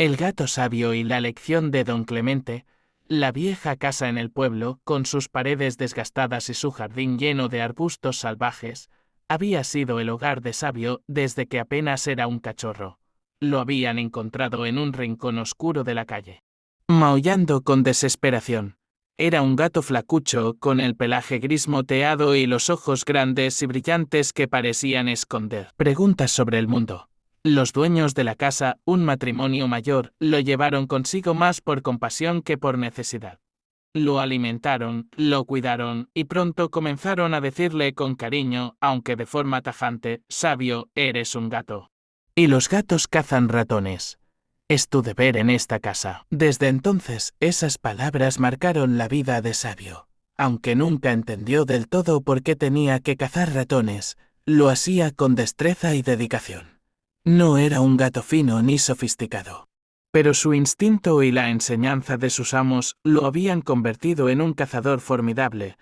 El gato sabio y la lección de don Clemente. La vieja casa en el pueblo, con sus paredes desgastadas y su jardín lleno de arbustos salvajes, había sido el hogar de Sabio desde que apenas era un cachorro. Lo habían encontrado en un rincón oscuro de la calle, maullando con desesperación. Era un gato flacucho, con el pelaje gris moteado y los ojos grandes y brillantes que parecían esconder preguntas sobre el mundo. Los dueños de la casa, un matrimonio mayor, lo llevaron consigo más por compasión que por necesidad. Lo alimentaron, lo cuidaron, y pronto comenzaron a decirle con cariño, aunque de forma tajante: Sabio, eres un gato. Y los gatos cazan ratones. Es tu deber en esta casa. Desde entonces, esas palabras marcaron la vida de Sabio. Aunque nunca entendió del todo por qué tenía que cazar ratones, lo hacía con destreza y dedicación. No era un gato fino ni sofisticado, pero su instinto y la enseñanza de sus amos lo habían convertido en un cazador formidable.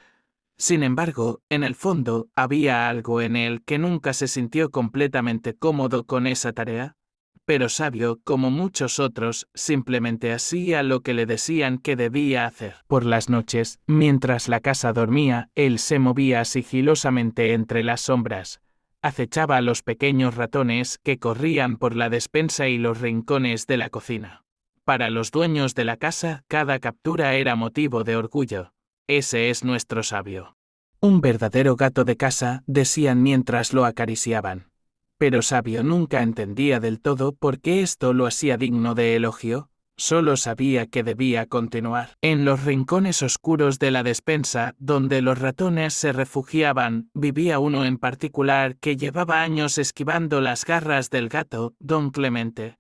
Sin embargo, en el fondo, había algo en él que nunca se sintió completamente cómodo con esa tarea. Pero Sabio, como muchos otros, simplemente hacía lo que le decían que debía hacer. Por las noches, mientras la casa dormía, él se movía sigilosamente entre las sombras. Acechaba a los pequeños ratones que corrían por la despensa y los rincones de la cocina. Para los dueños de la casa, cada captura era motivo de orgullo. Ese es nuestro Sabio. Un verdadero gato de casa, decían mientras lo acariciaban. Pero Sabio nunca entendía del todo por qué esto lo hacía digno de elogio. Solo sabía que debía continuar. En los rincones oscuros de la despensa, donde los ratones se refugiaban, vivía uno en particular que llevaba años esquivando las garras del gato, don Clemente.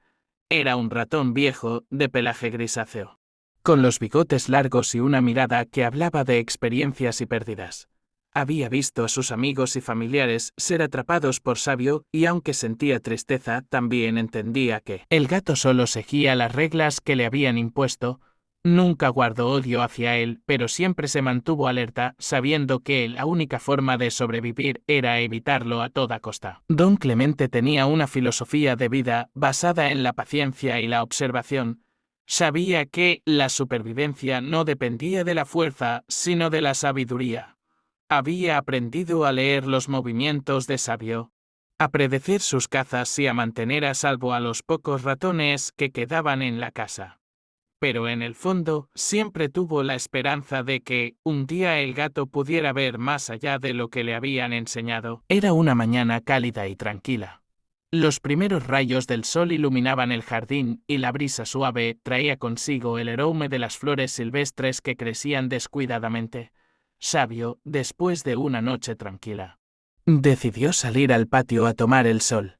Era un ratón viejo, de pelaje grisáceo, con los bigotes largos y una mirada que hablaba de experiencias y pérdidas. Había visto a sus amigos y familiares ser atrapados por Sabio, y aunque sentía tristeza, también entendía que el gato solo seguía las reglas que le habían impuesto. Nunca guardó odio hacia él, pero siempre se mantuvo alerta, sabiendo que la única forma de sobrevivir era evitarlo a toda costa. Don Clemente tenía una filosofía de vida basada en la paciencia y la observación. Sabía que la supervivencia no dependía de la fuerza, sino de la sabiduría. Había aprendido a leer los movimientos de Sabio, a predecir sus cazas y a mantener a salvo a los pocos ratones que quedaban en la casa. Pero en el fondo, siempre tuvo la esperanza de que, un día el gato pudiera ver más allá de lo que le habían enseñado. Era una mañana cálida y tranquila. Los primeros rayos del sol iluminaban el jardín, y la brisa suave traía consigo el aroma de las flores silvestres que crecían descuidadamente. Sabio, después de una noche tranquila, decidió salir al patio a tomar el sol.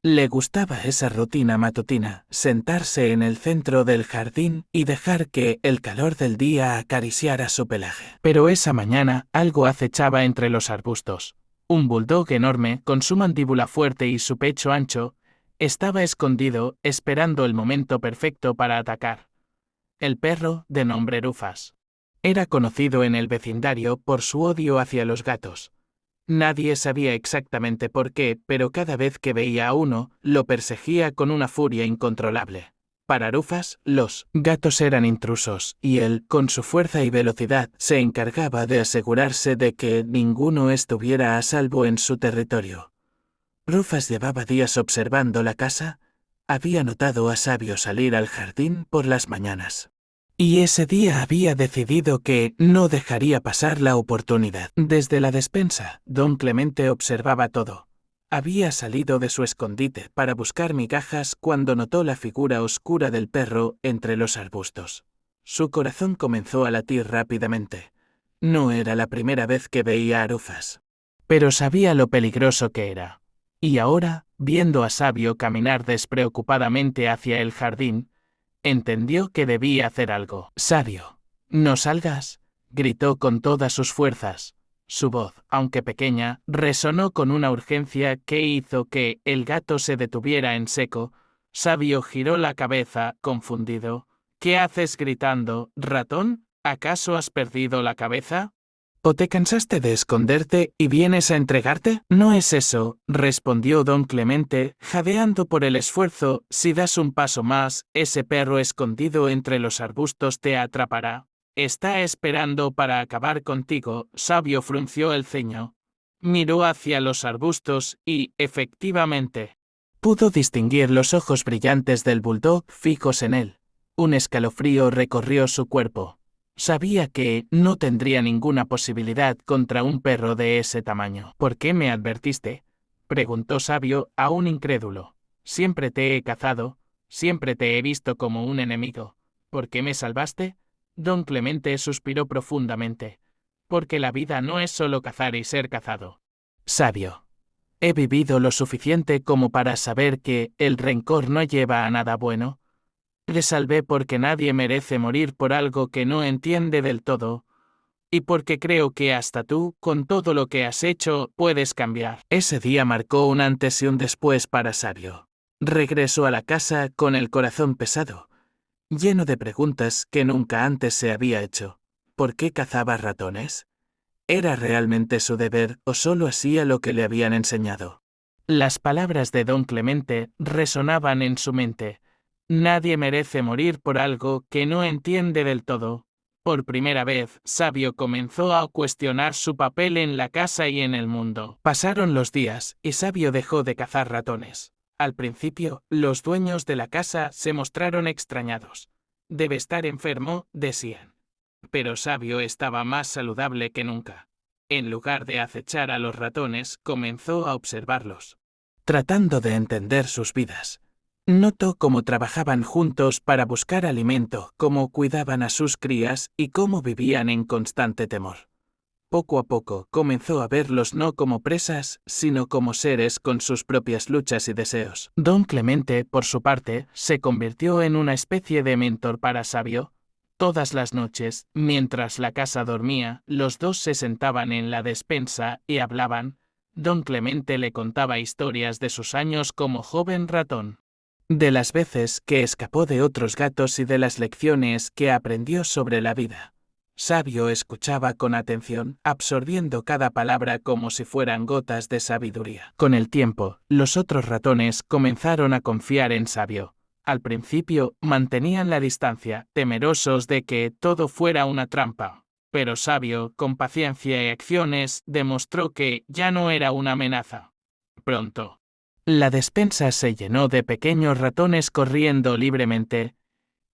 Le gustaba esa rutina matutina, sentarse en el centro del jardín y dejar que el calor del día acariciara su pelaje. Pero esa mañana algo acechaba entre los arbustos. Un bulldog enorme, con su mandíbula fuerte y su pecho ancho, estaba escondido, esperando el momento perfecto para atacar. El perro, de nombre Rufus, era conocido en el vecindario por su odio hacia los gatos. Nadie sabía exactamente por qué, pero cada vez que veía a uno, lo perseguía con una furia incontrolable. Para Rufus, los gatos eran intrusos, y él, con su fuerza y velocidad, se encargaba de asegurarse de que ninguno estuviera a salvo en su territorio. Rufus llevaba días observando la casa. Había notado a Sabio salir al jardín por las mañanas. Y ese día había decidido que no dejaría pasar la oportunidad. Desde la despensa, don Clemente observaba todo. Había salido de su escondite para buscar migajas cuando notó la figura oscura del perro entre los arbustos. Su corazón comenzó a latir rápidamente. No era la primera vez que veía a Rufus, pero sabía lo peligroso que era. Y ahora, viendo a Sabio caminar despreocupadamente hacia el jardín, entendió que debía hacer algo. «Sabio, no salgas», gritó con todas sus fuerzas. Su voz, aunque pequeña, resonó con una urgencia que hizo que el gato se detuviera en seco. Sabio giró la cabeza, confundido. «¿Qué haces gritando, ratón? ¿Acaso has perdido la cabeza?». ¿O te cansaste de esconderte y vienes a entregarte? No es eso, respondió don Clemente, jadeando por el esfuerzo. Si das un paso más, ese perro escondido entre los arbustos te atrapará. Está esperando para acabar contigo. Sabio frunció el ceño. Miró hacia los arbustos y, efectivamente, pudo distinguir los ojos brillantes del bulldog fijos en él. Un escalofrío recorrió su cuerpo. Sabía que no tendría ninguna posibilidad contra un perro de ese tamaño. ¿Por qué me advertiste?, preguntó Sabio, aún incrédulo. Siempre te he cazado, siempre te he visto como un enemigo. ¿Por qué me salvaste? Don Clemente suspiró profundamente. Porque la vida no es solo cazar y ser cazado. Sabio. He vivido lo suficiente como para saber que el rencor no lleva a nada bueno. Le salvé porque nadie merece morir por algo que no entiende del todo, y porque creo que hasta tú, con todo lo que has hecho, puedes cambiar. Ese día marcó un antes y un después para Sabio. Regresó a la casa con el corazón pesado, lleno de preguntas que nunca antes se había hecho. ¿Por qué cazaba ratones? ¿Era realmente su deber o solo hacía lo que le habían enseñado? Las palabras de don Clemente resonaban en su mente. Nadie merece morir por algo que no entiende del todo. Por primera vez, Sabio comenzó a cuestionar su papel en la casa y en el mundo. Pasaron los días, y Sabio dejó de cazar ratones. Al principio, los dueños de la casa se mostraron extrañados. Debe estar enfermo, decían. Pero Sabio estaba más saludable que nunca. En lugar de acechar a los ratones, comenzó a observarlos. Tratando de entender sus vidas. Notó cómo trabajaban juntos para buscar alimento, cómo cuidaban a sus crías y cómo vivían en constante temor. Poco a poco comenzó a verlos no como presas, sino como seres con sus propias luchas y deseos. Don Clemente, por su parte, se convirtió en una especie de mentor para Sabio. Todas las noches, mientras la casa dormía, los dos se sentaban en la despensa y hablaban. Don Clemente le contaba historias de sus años como joven ratón, de las veces que escapó de otros gatos y de las lecciones que aprendió sobre la vida. Sabio escuchaba con atención, absorbiendo cada palabra como si fueran gotas de sabiduría. Con el tiempo, los otros ratones comenzaron a confiar en Sabio. Al principio, mantenían la distancia, temerosos de que todo fuera una trampa. Pero Sabio, con paciencia y acciones, demostró que ya no era una amenaza. Pronto, la despensa se llenó de pequeños ratones corriendo libremente,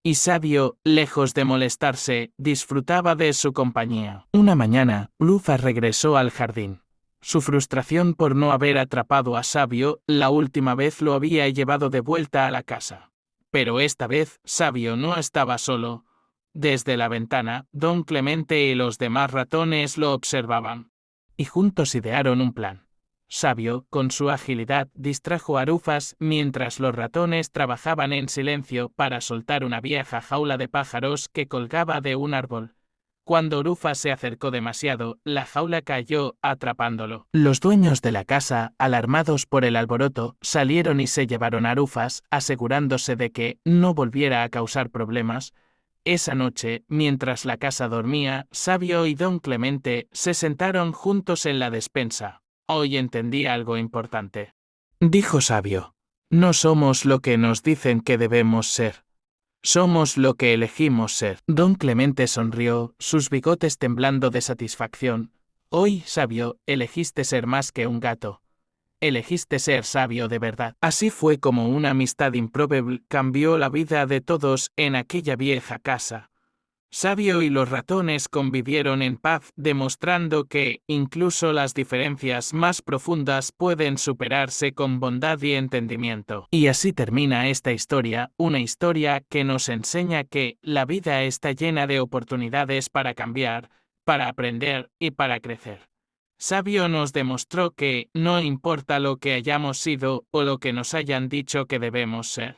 y Sabio, lejos de molestarse, disfrutaba de su compañía. Una mañana, Lufa regresó al jardín. Su frustración por no haber atrapado a Sabio la última vez lo había llevado de vuelta a la casa. Pero esta vez, Sabio no estaba solo. Desde la ventana, don Clemente y los demás ratones lo observaban. Y juntos idearon un plan. Sabio, con su agilidad, distrajo a Rufas mientras los ratones trabajaban en silencio para soltar una vieja jaula de pájaros que colgaba de un árbol. Cuando Rufas se acercó demasiado, la jaula cayó, atrapándolo. Los dueños de la casa, alarmados por el alboroto, salieron y se llevaron a Rufas, asegurándose de que no volviera a causar problemas. Esa noche, mientras la casa dormía, Sabio y don Clemente se sentaron juntos en la despensa. Hoy entendí algo importante, dijo Sabio. No somos lo que nos dicen que debemos ser. Somos lo que elegimos ser. Don Clemente sonrió, sus bigotes temblando de satisfacción. Hoy, Sabio, elegiste ser más que un gato. Elegiste ser sabio de verdad. Así fue como una amistad improbable cambió la vida de todos en aquella vieja casa. Sabio y los ratones convivieron en paz, demostrando que, incluso las diferencias más profundas pueden superarse con bondad y entendimiento. Y así termina esta historia, una historia que nos enseña que la vida está llena de oportunidades para cambiar, para aprender y para crecer. Sabio nos demostró que no importa lo que hayamos sido o lo que nos hayan dicho que debemos ser.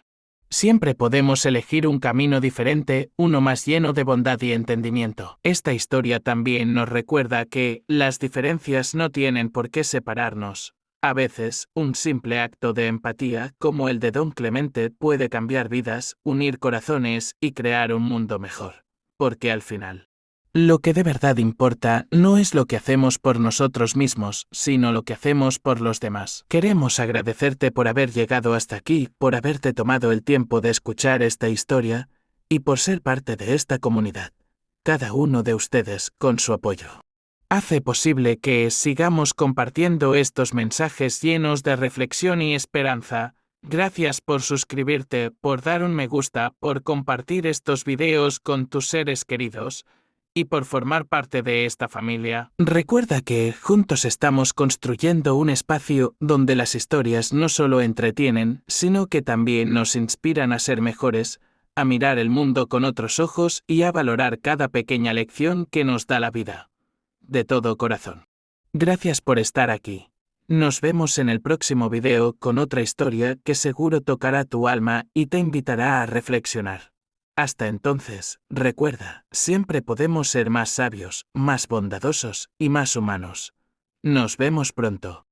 Siempre podemos elegir un camino diferente, uno más lleno de bondad y entendimiento. Esta historia también nos recuerda que las diferencias no tienen por qué separarnos. A veces, un simple acto de empatía, como el de don Clemente, puede cambiar vidas, unir corazones y crear un mundo mejor. Porque al final, Lo que de verdad importa no es lo que hacemos por nosotros mismos, sino lo que hacemos por los demás. Queremos agradecerte por haber llegado hasta aquí, por haberte tomado el tiempo de escuchar esta historia y por ser parte de esta comunidad. Cada uno de ustedes, con su apoyo, hace posible que sigamos compartiendo estos mensajes llenos de reflexión y esperanza. Gracias por suscribirte, por dar un me gusta, por compartir estos videos con tus seres queridos y por formar parte de esta familia. Recuerda que juntos estamos construyendo un espacio donde las historias no solo entretienen, sino que también nos inspiran a ser mejores, a mirar el mundo con otros ojos y a valorar cada pequeña lección que nos da la vida. De todo corazón. Gracias por estar aquí. Nos vemos en el próximo video con otra historia que seguro tocará tu alma y te invitará a reflexionar. Hasta entonces, recuerda, siempre podemos ser más sabios, más bondadosos y más humanos. Nos vemos pronto.